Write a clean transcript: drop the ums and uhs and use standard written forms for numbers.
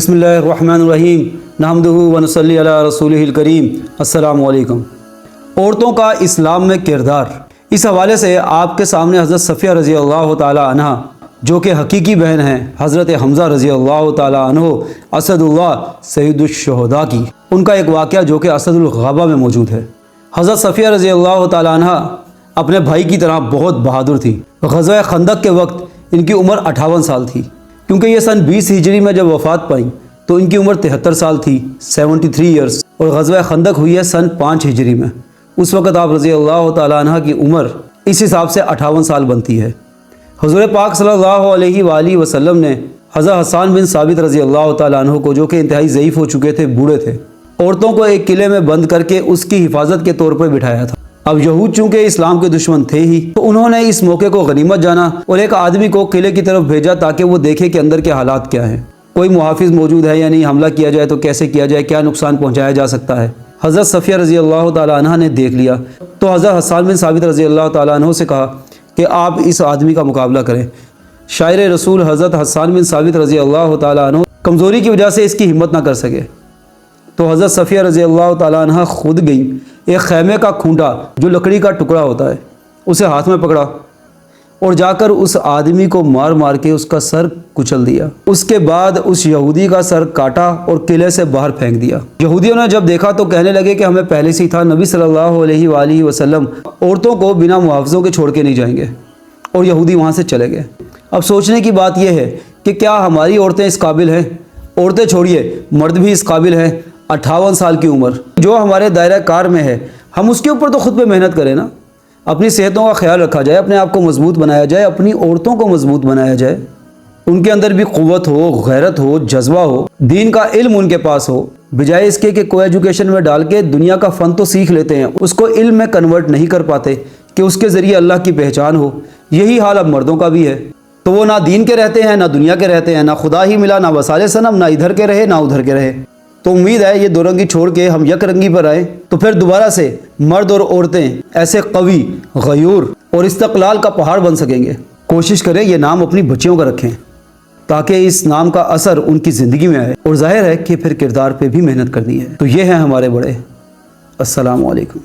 बिस्मिल्लाहिर्रहमानिर्रहीम नहमदुहु व नसल्ली अला रसूलिहिल करीम। अस्सलामु अलैकुम। औरतों का इस्लाम में किरदार, इस हवाले से आपके सामने हज़रत सफ़िया रज़ी अल्लाह ताला अन्हा, जो कि हकीकी बहन हैं हज़रत हमज़ा रज़ी अल्लाह ताला अन्हो असदुल्लाह सैयदुश्शुहदा की, उनका एक वाक़या जो कि असदुल ग़ाबा में मौजूद है। हज़रत सफ़िया रज़ी अल्लाह ताला अन्हा अपने भाई की तरह बहुत बहादुर थी। ग़ज़वा खंदक के वक्त इनकी उम्र 58 साल थी, क्योंकि ये सन 20 हिजरी में जब वफ़ात पाई तो इनकी उम्र 73 साल थी, 73 ईयर्स, और ग़ज़वा खंदक हुई है सन 5 हिजरी में। उस वक़्त आप रज़ी अल्लाह ताला अन्हा की उम्र इस हिसाब से 58 साल बनती है। हुज़ूर पाक सल्लल्लाहु अलैहि वसल्लम ने हज़रत हसन बिन साबित रज़ी अल्लाह ताला अन्हु को, जो कि इंतहाई ज़ईफ़ हो चुके थे, बूढ़े थे, औरतों को एक किले में बंद करके उसकी हिफाजत के तौर पर बिठाया था। अब यहूद चूँकि इस्लाम के दुश्मन थे ही, तो उन्होंने इस मौके को गनीमत जाना और एक आदमी को किले की तरफ भेजा ताकि वो देखे कि अंदर के हालात क्या हैं, कोई मुहाफिज मौजूद है या नहीं, हमला किया जाए तो कैसे किया जाए, क्या नुकसान पहुँचाया जा सकता है। हज़रत सफ़िया रज़ी अल्लाह ताला अन्हा ने देख लिया तो हज़रत हसन बिन साबित रज़ी अल्लाह ताला अन्हु से कहा कि आप इस आदमी का मुकाबला करें। शायर रसूल हज़रत हसन बिन साबित रज़ी अल्लाह ताला अन्हु कमज़ोरी की वजह से इसकी हिम्मत ना कर सके, तो हज़रत सफ़िया रज़ी अल्लाह ताला अन्हा खुद गई, एक खैमे का खूंटा जो लकड़ी का टुकड़ा होता है उसे हाथ में पकड़ा और जाकर उस आदमी को मार मार के उसका सर कुचल दिया। उसके बाद उस यहूदी का सर काटा और किले से बाहर फेंक दिया। यहूदियों ने जब देखा तो कहने लगे कि हमें पहले से ही था, नबी सल्लल्लाहु अलैहि वसल्लम औरतों को बिना मुहाफ़िज़ों के छोड़ के नहीं जाएंगे, और यहूदी वहाँ से चले गए। अब सोचने की बात यह है कि क्या हमारी औरतें इस काबिल हैं? औरतें छोड़िए, मर्द भी इस काबिल हैं। 58 साल की उम्र जो हमारे दायरा कार में है, हम उसके ऊपर तो ख़ुद पे मेहनत करें ना। अपनी सेहतों का ख्याल रखा जाए, अपने आप को मजबूत बनाया जाए, अपनी औरतों को मजबूत बनाया जाए, उनके अंदर भी क़ुव्वत हो, गैरत हो, जज्बा हो, दीन का इल्म उनके पास हो। बजाय इसके कि को एजुकेशन में डाल के दुनिया का फ़न तो सीख लेते हैं, उसको इल्म में कन्वर्ट नहीं कर पाते कि उसके ज़रिए अल्लाह की पहचान हो। यही हाल अब मर्दों का भी है, तो वो ना दीन के रहते हैं, ना दुनिया के रहते हैं, ना खुदा ही मिला, ना वसाले सनम, ना इधर के रहे ना उधर के रहे। तो उम्मीद है ये दो रंगी छोड़ के हम यक रंगी पर आए, तो फिर दोबारा से मर्द और औरतें ऐसे कवी, गयूर और इस्तक़लाल का पहाड़ बन सकेंगे। कोशिश करें ये नाम अपनी बच्चियों का रखें ताकि इस नाम का असर उनकी ज़िंदगी में आए, और जाहिर है कि फिर किरदार पे भी मेहनत करनी है। तो ये हैं हमारे बड़े। अस्सलामु अलैकुम।